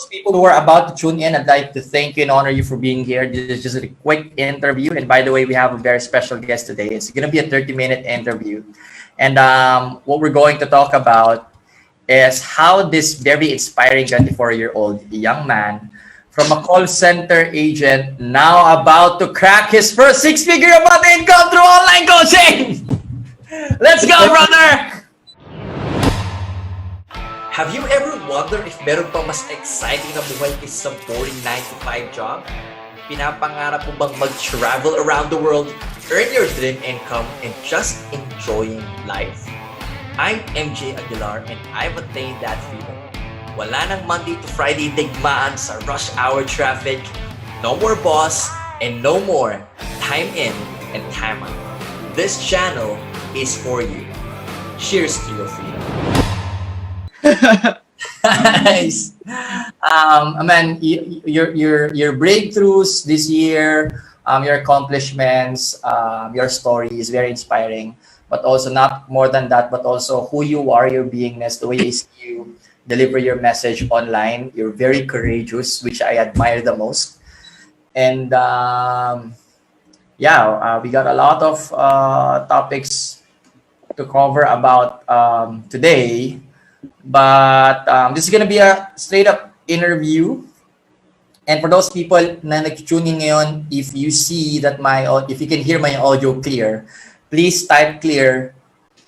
people who are about to tune in, I'd like to thank you and honor you for being here. This is just a quick interview. And by the way, we have a very special guest today. It's going to be a 30-minute interview. And what we're going to talk about is how this very inspiring 24-year-old young man from a call center agent now about to crack his first six-figure amount of income through online coaching. Let's go, brother! Have you ever wondered if meron pang mas exciting na buhay kaysa sa boring 9-to-5 job? Pinapangarap mo bang mag-travel around the world, earn your dream income, and just enjoying life? I'm MJ Aguilar and I've attained that freedom. Wala nang Monday to Friday digmaan sa rush hour traffic, no more boss, and no more time in and time out. This channel is for you. Cheers to your freedom. Nice. Man, your breakthroughs this year, your accomplishments, your story is very inspiring. But also not more than that, but also who you are, your beingness, the way you deliver your message online. You're very courageous, which I admire the most. And we got a lot of topics to cover about today. But this is gonna be a straight up interview. And for those people na nag-tune in ngayon, if you see that if you can hear my audio clear, please type clear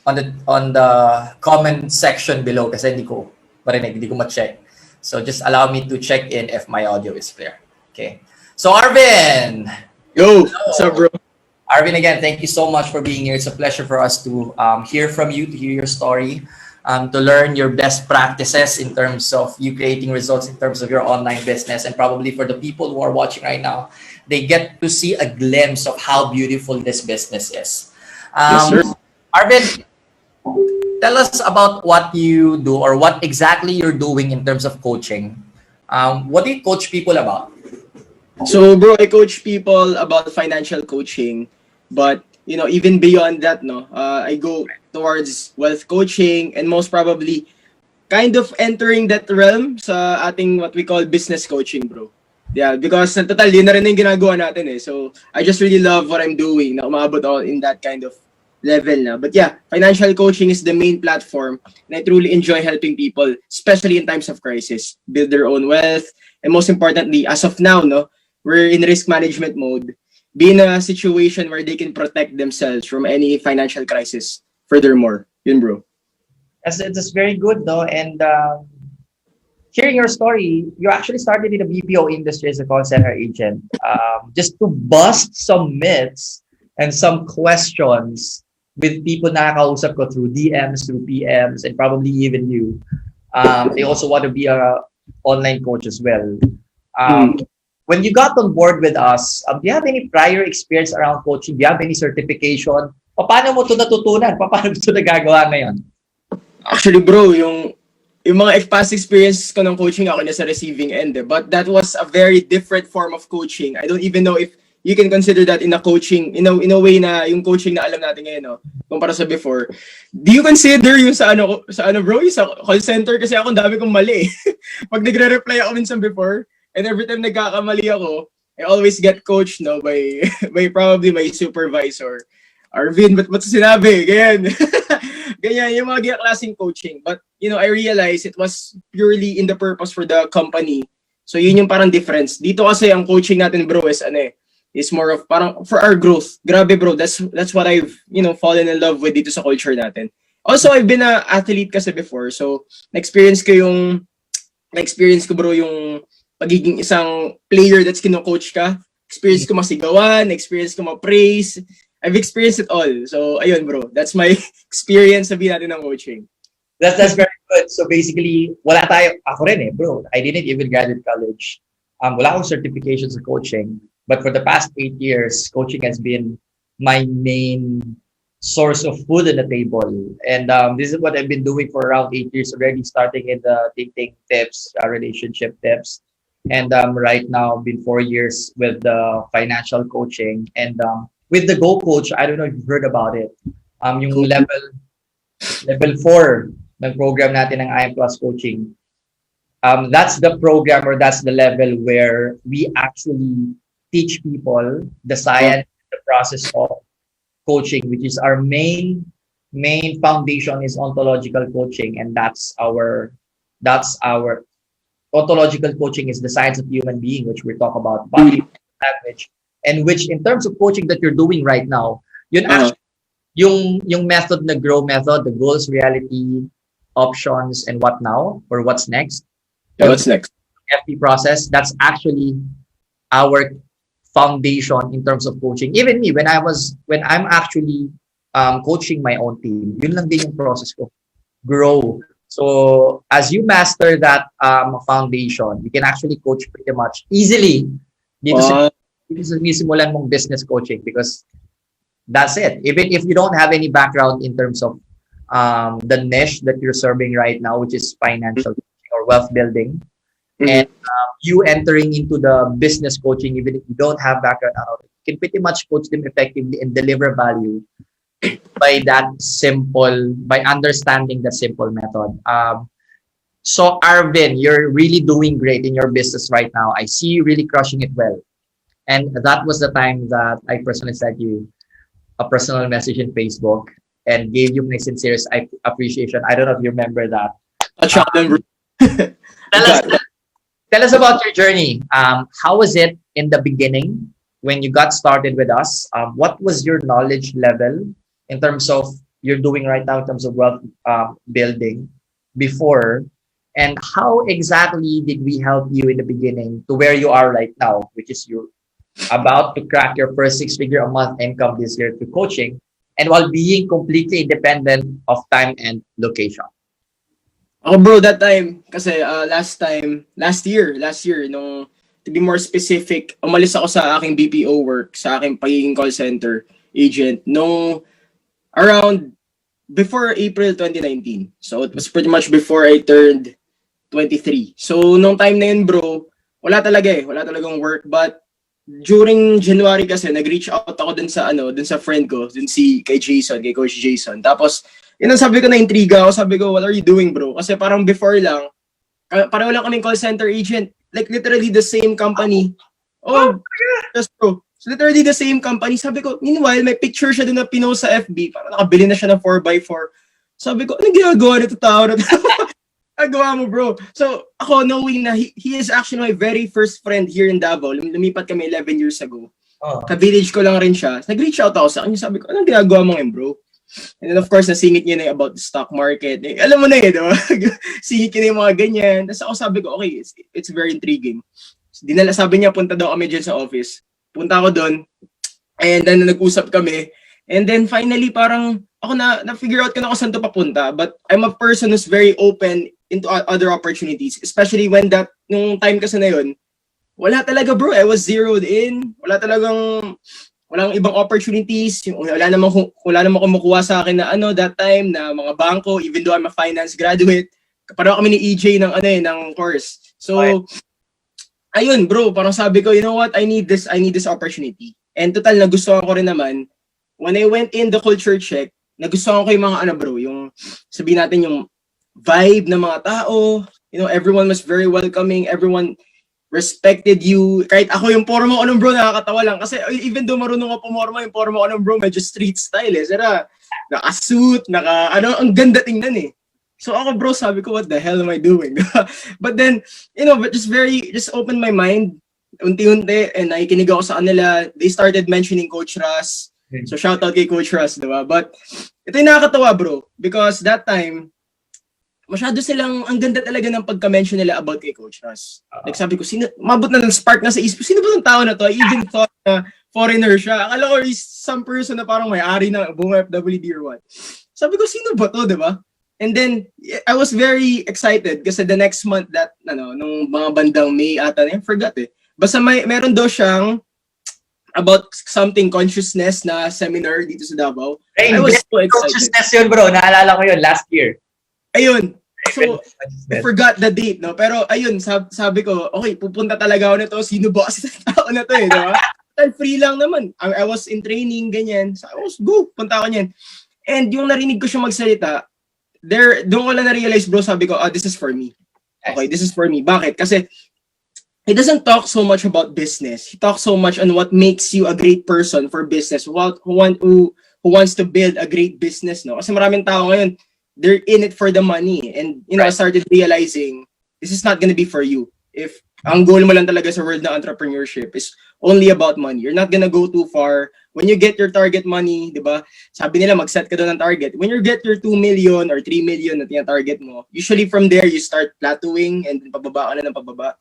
on the comment section below kasi hindi ko marinig, hindi ko ma-check. So just allow me to check in if my audio is clear. Okay. So Arvin! Yo! What's up, bro? Arvin, again, thank you so much for being here. It's a pleasure for us to hear from you, to hear your story. To learn your best practices in terms of you creating results in terms of your online business. And probably for the people who are watching right now, they get to see a glimpse of how beautiful this business is. Yes, sir. Arvin, tell us about what you do or what exactly you're doing in terms of coaching. What do you coach people about? So, bro, I coach people about financial coaching, but even beyond that, I go towards wealth coaching and most probably kind of entering that realm sa ating what we call business coaching, bro. Yeah, because total, yun na rin yung ginagawa natin eh. So, I just really love what I'm doing na umabot all in that kind of level na. But yeah, financial coaching is the main platform and I truly enjoy helping people, especially in times of crisis, build their own wealth. And most importantly, as of now, we're in risk management mode. Be in a situation where they can protect themselves from any financial crisis. Furthermore, yun, bro. That's very good, though. And hearing your story, you actually started in the BPO industry as a call center agent, just to bust some myths and some questions with people nakakausap ko through DMs, through PMs, and probably even you. They also want to be a online coach as well. When you got on board with us, do you have any prior experience around coaching? Do you have any certification? Paano mo ito natutunan? Paano mo ito nagagawa ngayon? Actually, bro, yung mga past experience ko ng coaching, ako na sa receiving end. But that was a very different form of coaching. I don't even know if you can consider that in a coaching, in a way na yung coaching na alam natin ngayon, kumpara sa before. Do you consider yung sa bro, yung sa call center? Kasi ako, dami kong mali. Pag nagre-reply ako minsan before, and every time nagkakamali ako, I always get coached by probably my supervisor. Arvin, ba't sinabi? Ganyan. Ganyan, yung mga klaseng coaching. But, I realized it was purely in the purpose for the company. So, yun yung parang difference. Dito kasi ang coaching natin, bro, is more of parang for our growth. Grabe, bro. That's what I've, fallen in love with dito sa culture natin. Also, I've been an athlete kasi before. So, na-experience ko, bro, yung pagiging isang player that's kino-coach ka. Experience ko masigawan, experience ko ma-praise. I've experienced it all. So, ayun, bro. That's my experience sabihin natin ng coaching. That's very good. So, basically, ako rin bro. I didn't even graduate college. Wala akong certification sa coaching. But for the past 8 years, coaching has been my main source of food on the table. And this is what I've been doing for around 8 years already, starting in the dating tips, relationship tips. And right now, been 4 years with the financial coaching. And with the Go Coach, I don't know if you've heard about it. Yung level 4 ng program natin ng IM Plus Coaching. That's the program, or that's the level where we actually teach people the science, the process of coaching, which is our main foundation is ontological coaching, and that's our ontological coaching is the science of human being, which we talk about body language, and which in terms of coaching that you're doing right now, yun Uh, actually yung method na grow method, the goals, reality, options, and what now or what's next, yeah, or what's next? FP process, that's actually our foundation in terms of coaching. Even me, when I'm actually coaching my own team, yun lang din yung process ko. Grow. So as you master that foundation, you can actually coach pretty much easily dito sa Uh, dito sa sinisimulan mong business coaching, because that's it. Even if you don't have any background in terms of the niche that you're serving right now, which is financial or wealth building, and mhm. you entering into the business coaching, even if you don't have background, you can pretty much coach them effectively and deliver value by understanding the simple method. So Arvin, you're really doing great in your business right now. I see you really crushing it well. And that was the time that I personally sent you a personal message in Facebook and gave you my sincerest appreciation. I don't know if you remember that. Touch Uh, on them, bro. tell us Got it. tell us about your journey. How was it in the beginning when you got started with us? What was your knowledge level in terms of you're doing right now in terms of wealth building before? And how exactly did we help you in the beginning to where you are right now, which is you're about to crack your first six-figure a month income this year through coaching, and while being completely independent of time and location? Ako bro, that time, kasi last year, nung, to be more specific, umalis ako sa aking BPO work, sa aking pagiging call center agent, nung around before April 2019. So it was pretty much before I turned 23. So nung time na yun bro, wala talagang work, but during January kasi nag-reach out ako dun sa friend ko, kay Coach Jason. Tapos yun ang sabi ko, na intriga ako, sabi ko, what are you doing bro? Kasi parang before lang, pareho lang kaming call center agent, like literally the same company. Oh, yes bro. So literally the same company. Sabi ko, meanwhile, may picture siya dun na pinost sa FB, parang nakabili na siya ng 4x4. Sabi ko, anong ginagawa nito tao na to? Agawa mo, bro. So, ako, knowing na he is actually my very first friend here in Davao. Lumipat kami 11 years ago. Oh, Ka-village ko lang rin siya. Nag-reach out ako sa kanya. Sabi ko, anong ginagawa mo ngayon, bro? And then, of course, nasingit niya na about the stock market. Eh, alam mo na eh, diba? Singit niya na yung mga ganyan. Tapos ako sabi ko, okay, it's very intriguing. So, sabi niya, punta daw kami dyan sa office. Punta ako doon. And then, nag-usap kami. And then, finally, parang, ako na-figure out ko na kung saan to papunta. But I'm a person who's very open into other opportunities, especially when nung time kasi na yun, wala talaga bro, I was zeroed in, walang ibang opportunities, wala namang kumukuha sa akin na that time na mga bangko, even though I'm a finance graduate, parang kami ni EJ ng course. So, ayun bro, parang sabi ko, you know what, I need this opportunity. And total, nagustuhan ko rin naman, when I went in the culture check, nagustuhan ko yung mga bro, yung sabihin natin yung vibe ng mga tao, everyone was very welcoming, everyone respected you. Kahit ako yung porma ko bro, nakakatawa lang. Kasi even though marunong ako pumorma, yung porma ko bro, medyo street style eh. Sira, naka-suit, ang ganda tingnan eh. So ako bro, sabi ko, what the hell am I doing? But then, but just opened my mind, unti-unti, and nakikinig ako sa kanila. They started mentioning Coach Ras. So shout out kay Coach Ras, diba? But ito yung nakakatawa bro, because that time, masyado silang, ang ganda talaga ng pagka-mention nila about kay Coach Ras. Like sabi ko, mabot na ng spark na sa isip, sino ba ng tao na to? I even thought na foreigner siya. Akala ko is some person na parang may-ari ng buong FWD or what. Sabi ko, sino ba to, di ba? And then, I was very excited kasi the next month nung mga bandang May ata, I forgot eh. Basta meron daw siyang about something consciousness na seminar dito sa Davao. I was so excited. Consciousness yun bro, naalala ko yun last year. Ayun. So, I forgot the date, no? Pero, ayun, sabi ko, okay, pupunta talaga ako nito. Sino ba kasi sa tao na to, eh, diba? Free lang naman. I was in training, ganyan. So, I was, go, punta ako niyan. And yung narinig ko siya magsalita, doon ko lang na-realize, bro, sabi ko, this is for me. Okay, Nice. this is for me. Bakit? Kasi he doesn't talk so much about business. He talks so much on what makes you a great person for business. Who wants to build a great business, no? Kasi maraming tao ngayon, they're in it for the money. And, I Right. started realizing, this is not gonna be for you. If ang goal mo lang talaga sa world ng entrepreneurship is only about money, you're not gonna go too far. When you get your target money, di ba? Sabi nila, mag-set ka doon ng target. When you get your 2 million or 3 million na tina-target mo, usually from there, you start plateauing and pababa ka na ng pababa.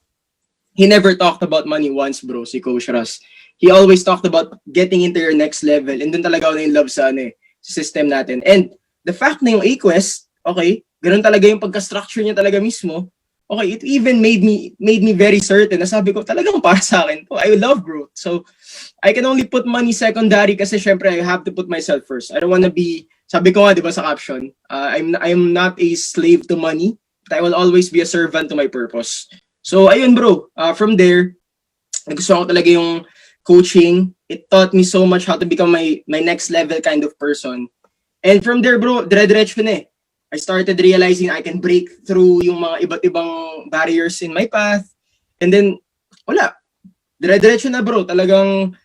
He never talked about money once, bro, si Coach Russ. He always talked about getting into your next level. And dun talaga ako na-in-love sa, sa system natin. And the fact na yung A-Quest, okay, ganun talaga yung pagka-structure niya talaga mismo. Okay, it even made me very certain na sabi ko, talagang para sa akin to. I love growth. So, I can only put money secondary kasi syempre I have to put myself first. I don't wanna be, sabi ko nga, di ba sa caption, I'm not a slave to money, but I will always be a servant to my purpose. So, ayun bro, from there, nagustuhan ko talaga yung coaching. It taught me so much how to become my next level kind of person. And from there bro, dire-diretso na eh. I started realizing I can break through yung mga iba't ibang barriers in my path. And then, wala. Dire-diretso na bro. Talagang,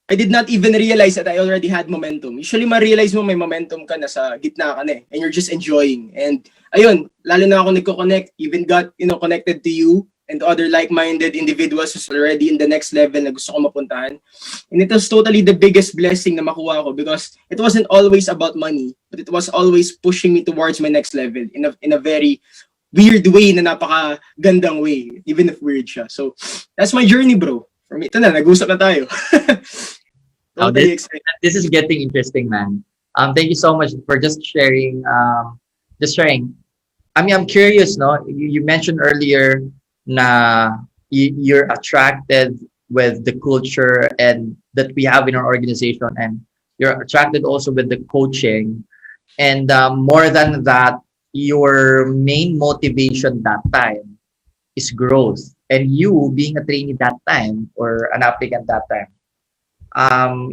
I did not even realize that I already had momentum. Usually, ma-realize mo may momentum ka na sa gitna ka na eh. And you're just enjoying. And, ayun, lalo na ako nagko-connect, even got, connected to you and other like-minded individuals who's already in the next level na gusto ko mapuntahan. And it was totally the biggest blessing na makuha ko because it wasn't always about money, but it was always pushing me towards my next level in a very weird way na napaka-gandang way, even if weird siya. So, that's my journey, bro. For me, ito na, nag-usap na tayo. Oh, Totally excited. this is getting interesting, man. Thank you so much for just sharing. Just sharing. I mean, I'm curious, no? You mentioned earlier na you're attracted with the culture and that we have in our organization, and you're attracted also with the coaching. And more than that, your main motivation that time is growth. And you being a trainee that time or an applicant that time,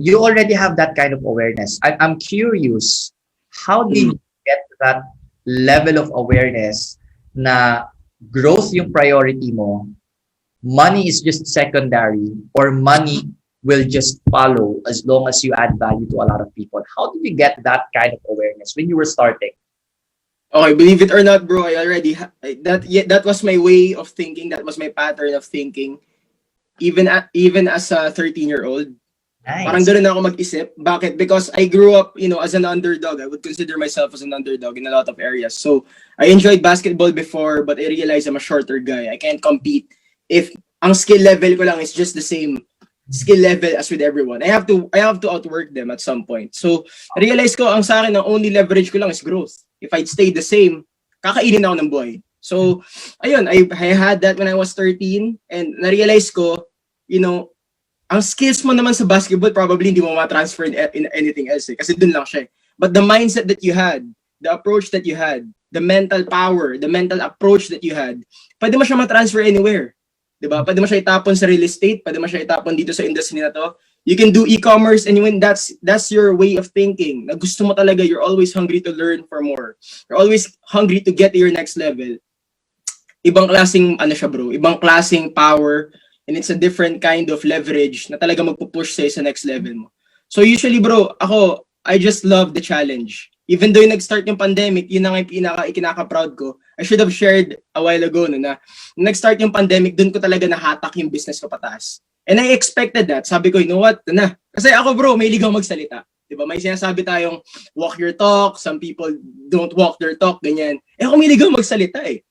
you already have that kind of awareness. I'm curious, how did you get that level of awareness na growth yung priority mo, money is just secondary, or money will just follow as long as you add value to a lot of people? How did you get that kind of awareness when you were starting? Okay, believe it or not, bro, I already that was my way of thinking. That was my pattern of thinking. Even as a 13-year-old, parang Nice. ganoon ako mag-isip. Bakit? Because I grew up, as an underdog. I would consider myself as an underdog in a lot of areas. So I enjoyed basketball before, but I realized I'm a shorter guy. I can't compete if ang skill level ko lang is just the same skill level as with everyone. I have to outwork them at some point. So I realized ko ang sa akin ang only leverage ko lang is growth. If I'd stay the same, kakainin ako ng buhay. So ayun, I had that when I was 13 and na-realize ko, ang skills mo naman sa basketball, probably hindi mo ma-transfer in anything else eh. Kasi dun lang siya eh. But the mindset that you had, the approach that you had, the mental power, the mental approach that you had, pwede mo siya ma-transfer anywhere. Diba? Pwede mo siya itapon sa real estate, pwede mo siya itapon dito sa industry na to. You can do e-commerce and when that's your way of thinking. Na gusto mo talaga, you're always hungry to learn for more. You're always hungry to get to your next level. Ibang klaseng, siya bro, ibang klaseng power. And it's a different kind of leverage na talaga magpupush sa'yo sa next level mo. So usually bro, I just love the challenge. Even though yung nag-start yung pandemic, yun na nga yung ikinaka-proud ko. I should have shared a while ago na nag-start yung pandemic, dun ko talaga nahatak yung business ko pataas. And I expected that. Sabi ko, you know what? Na. Kasi ako bro, may ligaw magsalita. Diba? May sinasabi tayong walk your talk, some people don't walk their talk, ganyan. Eh ako may ligaw magsalita eh.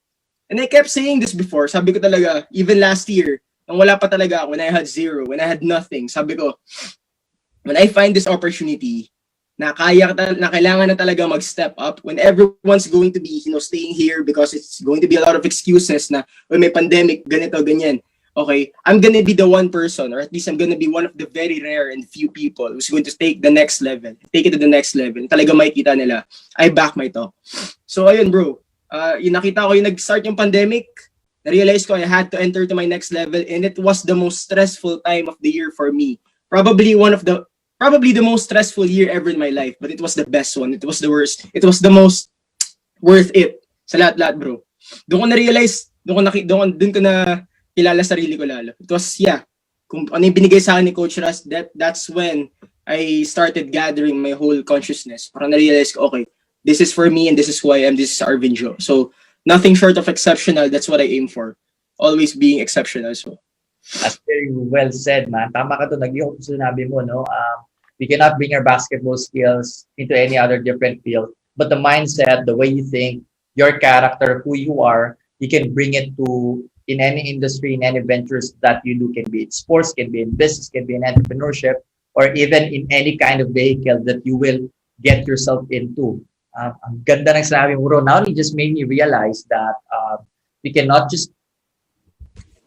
And I kept saying this before. Sabi ko talaga, even last year, nung wala pa talaga ako, when I had zero, when I had nothing, sabi ko, when I find this opportunity, na kailangan na talaga mag-step up, when everyone's going to be, staying here because it's going to be a lot of excuses na, when may pandemic, ganito, ganyan. Okay, I'm gonna be the one person, or at least I'm gonna be one of the very rare and few people who's going to take the next level, take it to the next level. Talaga makikita nila, I back my talk. So ayun bro, yung nakita ko yung nag-start yung pandemic, na-realize ko I had to enter to my next level and it was the most stressful time of the year for me. Probably the most stressful year ever in my life, but it was the best one. It was the worst. It was the most worth it sa lahat-lahat bro. Doon ko na-realize Doon ko na kilala sarili ko lalo. It was, kung ano yung binigay sa akin ni Coach Ras, that's when I started gathering my whole consciousness. Parang na-realize ko, okay, this is for me and this is who I am. This is Arvin Jo. So, nothing short of exceptional. That's what I aim for. Always being exceptional. So, that's very well said, man. Tama ka to. Nag-iok sinabi mo, no? We cannot bring our basketball skills into any other different field. But the mindset, the way you think, your character, who you are, you can bring it to in any industry, in any ventures that you do. Can be in sports, can be in business, can be in entrepreneurship, or even in any kind of vehicle that you will get yourself into. Ang ganda ng sinabi mo, bro. Now it just made me realize that we cannot just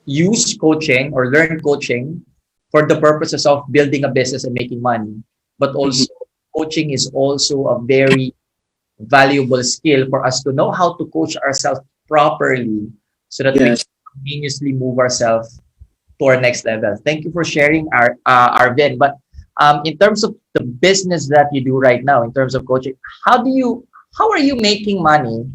use coaching or learn coaching for the purposes of building a business and making money, but also coaching is also a very valuable skill for us to know how to coach ourselves properly so that we can continuously move ourselves to our next level. Thank you for sharing, Arvin. But in terms of the business that you do right now, in terms of coaching, how are you making money?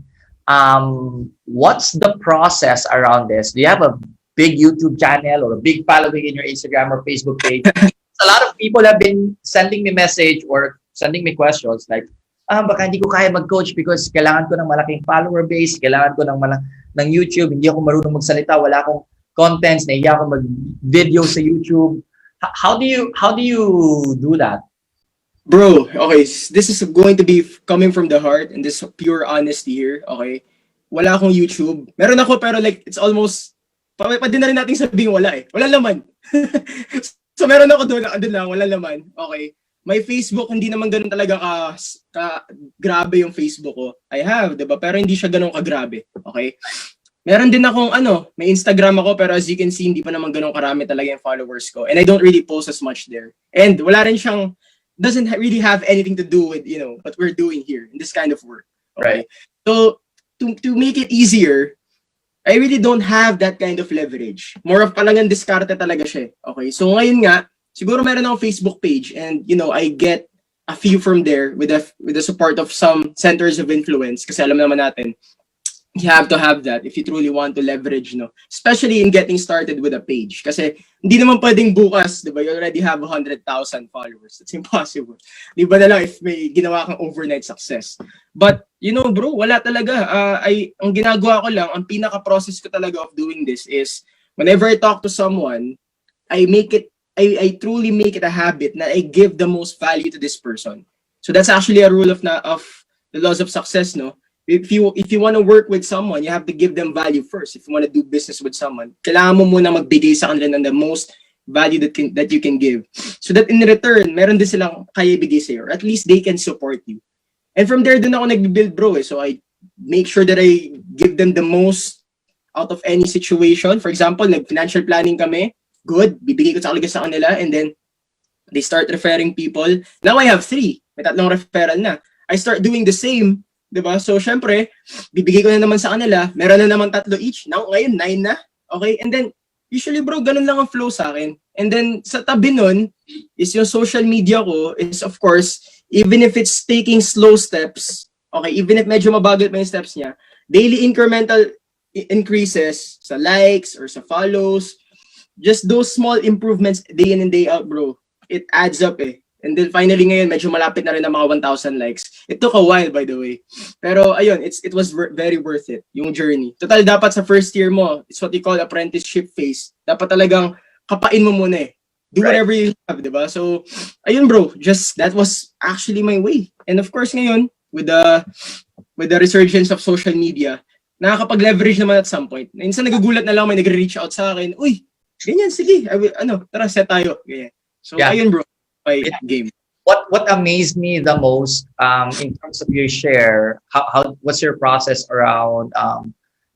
What's the process around this? Do you have a big YouTube channel or a big following in your Instagram or Facebook page? A lot of people have been sending me message or sending me questions like, baka hindi ko kaya mag-coach because kailangan ko ng malaking follower base, kailangan ko ng YouTube, hindi ako marunong magsalita, wala akong contents, nahiya ako mag-video sa YouTube. How do you do that? Bro, okay, this is going to be coming from the heart and this pure honesty here, okay? Wala akong YouTube. Meron ako pero like it's almost pwede na rin natin sabihin wala eh. Wala laman. So meron ako doon lang, wala laman. Okay. May Facebook, hindi naman ganun talaga grabe yung Facebook ko. I have, diba? Pero hindi siya ganun kagrabe. Okay? Meron din akong may Instagram ako pero as you can see, hindi pa naman ganun karami talaga yung followers ko. And I don't really post as much there. And wala rin siyang, doesn't really have anything to do with, what we're doing here in this kind of work. Okay? Right. So, to make it easier, I really don't have that kind of leverage. More of palangan diskarte talaga siya. Okay? So ngayon nga, siguro meron akong Facebook page and I get a few from there with the support of some centers of influence kasi alam naman natin you have to have that if you truly want to leverage, especially in getting started with a page kasi hindi naman pwedeng bukas, 'di ba? You already have 100,000 followers. That's impossible. 'Di ba na lang if may ginawa kang overnight success. But bro, wala talaga. Ang ginagawa ko lang, ang pinaka-process ko talaga of doing this is whenever I talk to someone, I truly make it a habit that I give the most value to this person. So that's actually a rule of the laws of success, no? If you want to work with someone, you have to give them value first. If you want to do business with someone, kailangan mo muna magbigay sa kanila ng the most value that you can give. So that in return, meron din silang kaya ibigay sa'yo. Or at least they can support you. And from there, dun ako nag-build, bro. So I make sure that I give them the most out of any situation. For example, nag-financial planning kami. Good, bibigay ko talaga sa kanila and then they start referring people. Now I have 3. May 3 referral na. I start doing the same, 'di ba? So syempre, bibigay ko na naman sa kanila. Meron na naman 3 each. Now ngayon 9 na. Okay? And then usually bro, ganun lang ang flow sa akin. And then sa tabi nun is yung social media ko is of course, even if it's taking slow steps, okay, even if medyo mabagal pa yung steps niya, daily incremental increases sa likes or sa follows, just those small improvements day in and day out, bro, it adds up eh. And then finally ngayon, medyo malapit na rin ang mga 1,000 likes. It took a while, by the way. Pero ayun, it was very worth it, yung journey. Total, dapat sa first year mo, it's what you call apprenticeship phase. Dapat talagang kapain mo muna eh. Do whatever you have, diba? So, ayun bro, that was actually my way. And of course ngayon, with the resurgence of social media, nakakapag-leverage naman at some point. Minsan nagugulat na lang, may nagre-reach out sa akin, uy, ganyan, sige, tara, set tayo. Ganyan. So, ayun bro, my game. What amazed me the most in terms of your share, what's your process around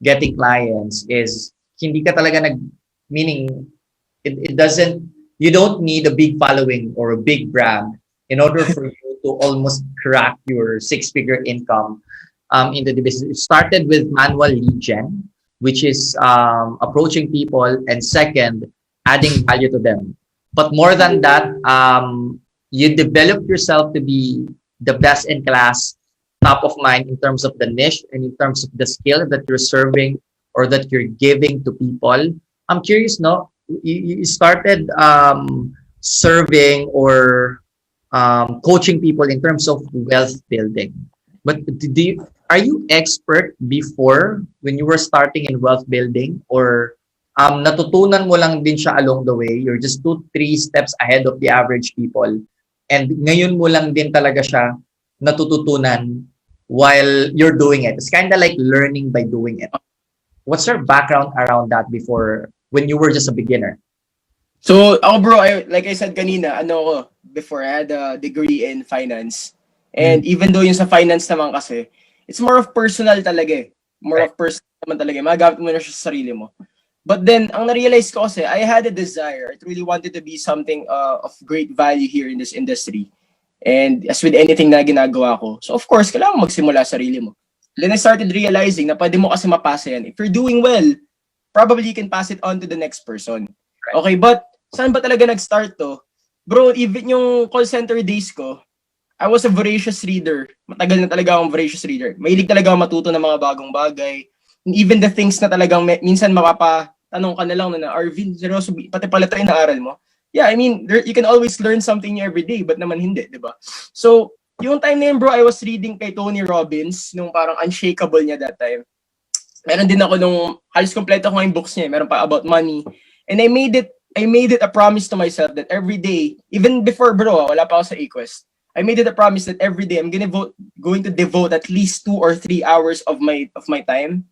getting clients is hindi ka talaga meaning it doesn't, you don't need a big following or a big brand in order for you to almost crack your 6-figure income into the business. It started with manual lead gen, which is approaching people, and second, adding value to them. But more than that, you develop yourself to be the best in class, top of mind in terms of the niche and in terms of the skill that you're serving or that you're giving to people. I'm curious, no? You started serving or coaching people in terms of wealth building. But are you expert before when you were starting in wealth building, or natutunan mo lang din siya along the way? You're just 2, 3 steps ahead of the average people, and ngayon mo lang din talaga siya natututunan while you're doing it. It's kind of like learning by doing it. What's your background around that before when you were just a beginner? So, ako bro, like I said kanina, before I had a degree in finance. And even though yung sa finance naman kasi, it's more of personal talaga eh. More of personal naman talaga. Magagamit mo na siya sa sarili mo. But then, ang na-realize ko kasi, I had a desire. I really wanted to be something of great value here in this industry. And as with anything na ginagawa ko. So of course, kailangan magsimula sa sarili mo. Then I started realizing na pwede mo kasi mapasa yan. If you're doing well, probably you can pass it on to the next person. Okay, but saan ba talaga nag-start to? Bro, even yung call center days ko, I was a voracious reader. Matagal na talaga akong voracious reader. Mahilig talaga ako matuto ng mga bagong bagay. And even the things na talagang minsan mapapatanong ka na lang na Arvin, seryoso, pati pala tayo na aral mo. Yeah, I mean, you can always learn something new every day, but naman hindi, di ba? So, yung time na yun, bro, I was reading kay Tony Robbins, nung parang Unshakable niya that time. Meron din ako nung, halos kompleto ko yung books niya, meron pa about money. And I made it a promise to myself that every day, even before, bro, wala pa ako sa eQuest, I made it a promise that every day I'm going to devote at least 2 or 3 hours of my time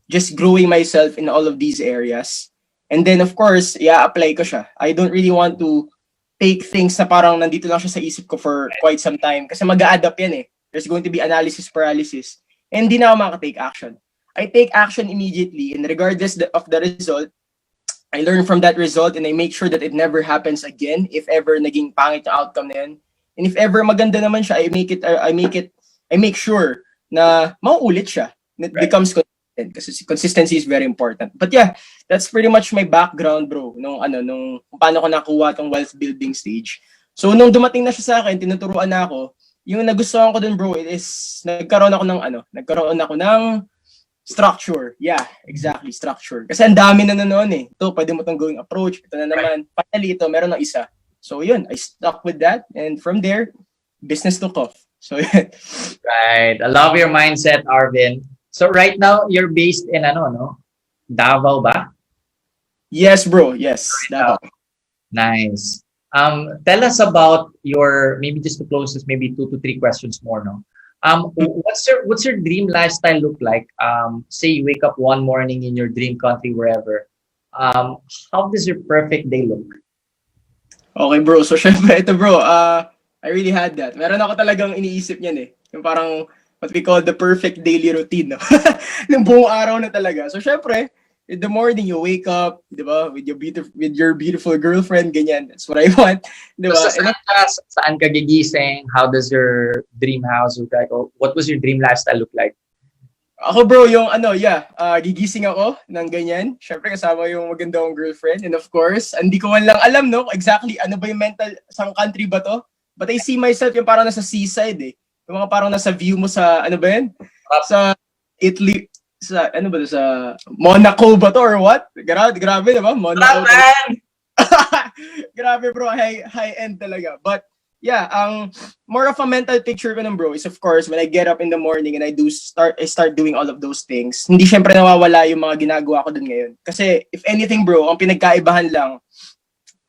just growing myself in all of these areas. And then of course, apply ko siya. I don't really want to take things na parang nandito lang siya sa isip ko for quite some time kasi mag-a-add up yan eh. There's going to be analysis paralysis. And hindi na ako makaka-take action. I take action immediately, and regardless of the result, I learn from that result and I make sure that it never happens again if ever naging pangit yung outcome na yun. And if ever maganda naman siya, I make sure na mauulit siya. And it becomes consistent kasi consistency is very important. But yeah, that's pretty much my background, bro, nung kung paano ko nakuha tong wealth building stage. So nung dumating na siya sa akin, tinuturuan na ako, yung nagustuhan ko dun, bro, is nagkaroon ako ng structure. Yeah, exactly, structure. Kasi ang dami na noon eh. Ito, pwede mo itong going approach. Ito na naman. Finally, ito, meron ng isa. So yun, I stuck with that. And from there, business took off. So yun. Right. I love your mindset, Arvin. So right now, you're based in Davao ba? Yes, bro. Yes, Davao. Nice. Tell us about maybe just to close this, maybe 2 to 3 questions more, no? What's your dream lifestyle look like? Say you wake up one morning in your dream country, wherever. How does your perfect day look? Okay, bro. So syempre, ito bro, I really had that. Meron ako talagang iniisip niyan eh. Yung parang what we call the perfect daily routine, no? Yung buong araw na talaga. So syempre, in the morning you wake up, 'di ba, with your beautiful girlfriend, ganyan. That's what I want, 'di ba? So, saan ka gigising? How does your dream house look like? Or what was your dream lifestyle look like? Ako bro, yung gigising ako ng ganyan. Syempre kasama yung maganda kong girlfriend. And of course, hindi ko man lang alam, no, exactly ano ba yung mental, sang country ba to? But I see myself yung parang nasa seaside eh. Yung mga parang nasa view mo sa, ano ba yun? Sa Italy, sa Monaco ba to or what? Grabe diba? Monaco. Grabe bro, high end talaga. But yeah, more of a mental picture ko nun, bro, is of course when I get up in the morning and I start doing all of those things. Hindi syempre nawawala yung mga ginagawa ko dun ngayon. Kasi if anything, bro, ang pinagkaibahan lang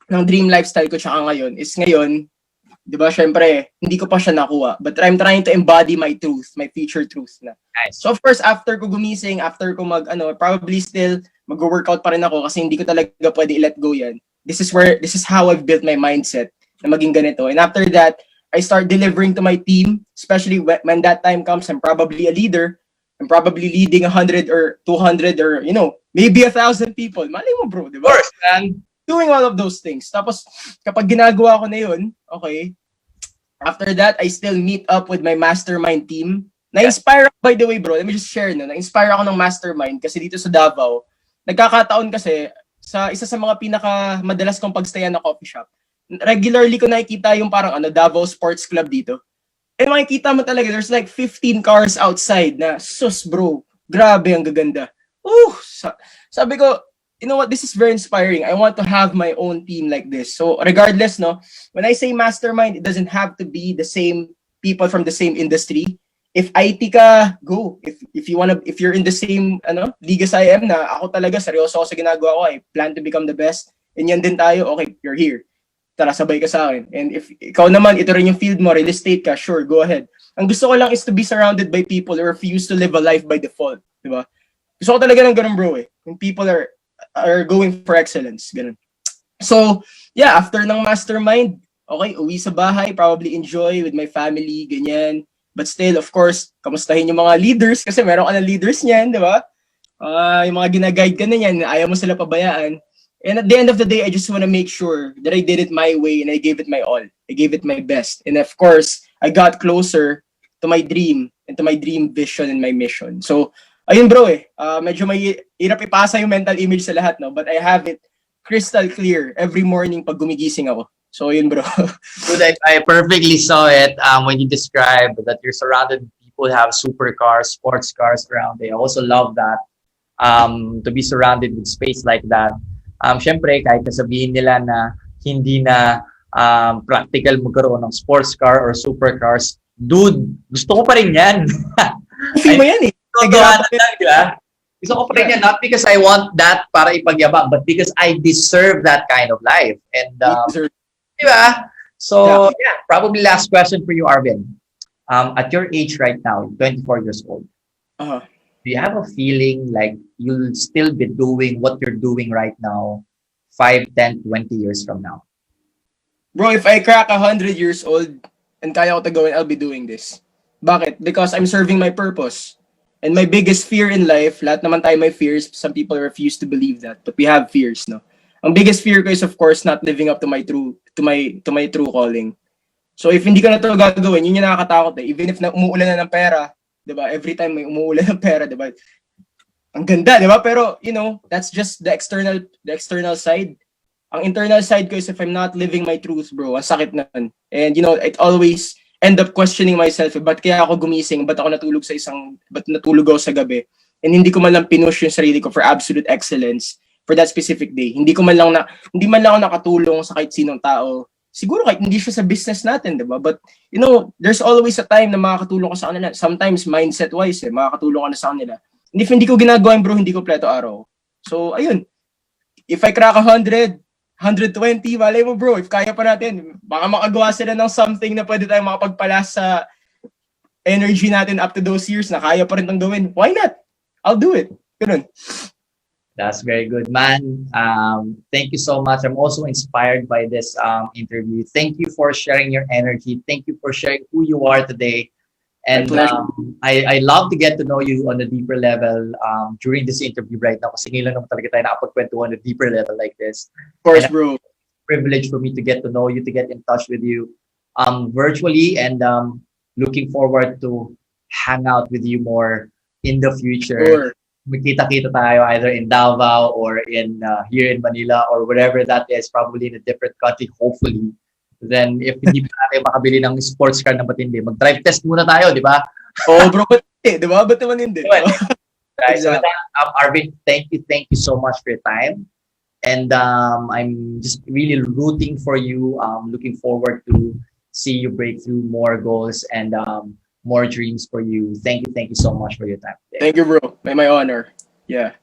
ng dream lifestyle ko tsaka ngayon is ngayon, 'di ba, syempre hindi ko pa siya nakuha, but I'm trying to embody my truth, my future truth na. Nice. So of course, after ko gumising, after ko probably still mag-workout pa rin ako kasi hindi ko talaga pwede i-let go yan. This is how I've built my mindset na maging ganito. And after that, I start delivering to my team, especially when that time comes. I'm probably a leader. I'm probably leading 100 or 200 or, maybe 1,000 people. Malay mo, bro, di ba? Of course, man. Doing all of those things. Tapos, kapag ginagawa ko na yun, okay, after that, I still meet up with my mastermind team. Na-inspire ako, by the way, bro, let me just share, no? Na-inspire ako ng mastermind kasi dito sa Davao, nagkakataon kasi sa isa sa mga pinaka-madalas kong pagstayan na coffee shop, regularly ko nakikita yung parang Davao Sports Club dito. And makikita mo talaga, there's like 15 cars outside na, sus bro, grabe ang gaganda. Sabi ko, you know what, this is very inspiring. I want to have my own team like this. So regardless, no, when I say mastermind, it doesn't have to be the same people from the same industry. If IT ka, go. If you're in the same league as I am, na ako talaga seryoso ako sa ginagawa ko, I plan to become the best. And yan din tayo, okay, you're here. Tara, sabay ka sa akin. And if ikaw naman, ito rin yung field mo, real estate ka, sure, go ahead. Ang gusto ko lang is to be surrounded by people who refuse to live a life by default. Di ba? Gusto ko talaga ng ganun, bro, eh. When people are going for excellence. Ganun. So, yeah, after ng mastermind, okay, uwi sa bahay, probably enjoy with my family, ganyan. But still, of course, kamustahin yung mga leaders kasi meron ka na leaders niyan, di ba? Yung mga gina-guide ka na yan, ayaw mo sila pabayaan. And at the end of the day, I just want to make sure that I did it my way and I gave it my all. I gave it my best. And of course, I got closer to my dream and to my dream vision and my mission. So, ayun bro medyo may hirap ipasa yung mental image sa lahat, no? But I have it crystal clear every morning pag gumigising ako. So ayun bro. Good, I perfectly saw it when you described that you're surrounded with people who have supercars, sports cars around. I also love that to be surrounded with space like that. Syempre, kahit sabihin nila na hindi na practical magkaroon ng sports car or supercars, dude, gusto ko pa rin yan. Feel mo yan eh. Gusto ko pa rin yan, not because I want that para ipagyabang, but because I deserve that kind of life. And diba? So, yeah, probably last question for you, Arvin. At your age right now, 24 years old, do you have a feeling like you'll still be doing what you're doing right now 5, 10, 20 years from now? Bro, if I crack 100 years old and kaya ko to gawin, I'll be doing this. Bakit? Because I'm serving my purpose. And my biggest fear in life, lahat naman tayo may fears, some people refuse to believe that, but we have fears, no? Ang biggest fear ko is of course not living up to my true calling. So if hindi ko na to gagawin, yun yung nakakatakot eh. Even if umuulan na ng pera, 'di ba? Every time may umuulan ng pera, 'di ba? Ang ganda, 'di ba? Pero you know, that's just the external side. Ang internal side ko is if I'm not living my truth, bro, ang sakit nun. And you know, it always end up questioning myself, ba't kaya ako gumising? Ba't natulog ako sa gabi? And hindi ko man lang pinush yung sarili ko for absolute excellence for that specific day. Hindi man lang ako nakatulong sa kahit sinong tao. Siguro kahit hindi siya sa business natin, di ba? But, you know, there's always a time na makakatulong ka sa kanila. Sometimes, mindset-wise, makakatulong ka na sa kanila. And if hindi ko ginagawa bro, hindi ko pleto araw. So, ayun. If I crack 100, 120, malay mo bro, if kaya pa natin, baka makagawa sila ng something na pwede tayong makapagpalas sa energy natin up to those years na kaya pa rin itong gawin. Why not? I'll do it. Ganun. That's very good, man. Thank you so much. I'm also inspired by this interview. Thank you for sharing your energy. Thank you for sharing who you are today. And I love to get to know you on a deeper level during this interview right now kasi ngayon lang naman talaga tayo nakapagkwentuhan on a deeper level like this. Of course, bro. Privilege for me to get to know you, to get in touch with you virtually, and looking forward to hang out with you more in the future. Sure. Magkita-kita tayo either in Davao or in here in Manila or wherever that is, probably in a different country, hopefully. Then if hindi pa tayo makabili ng sports car na matindi, mag-drive test muna tayo, di ba? Oh, bro, di ba? Ba't naman hindi? Right, so with that, Arvin, thank you so much for your time. And I'm just really rooting for you. Looking forward to see you break through more goals and more dreams for you. Thank you so much for your time today. Thank you, bro. My honor. Yeah.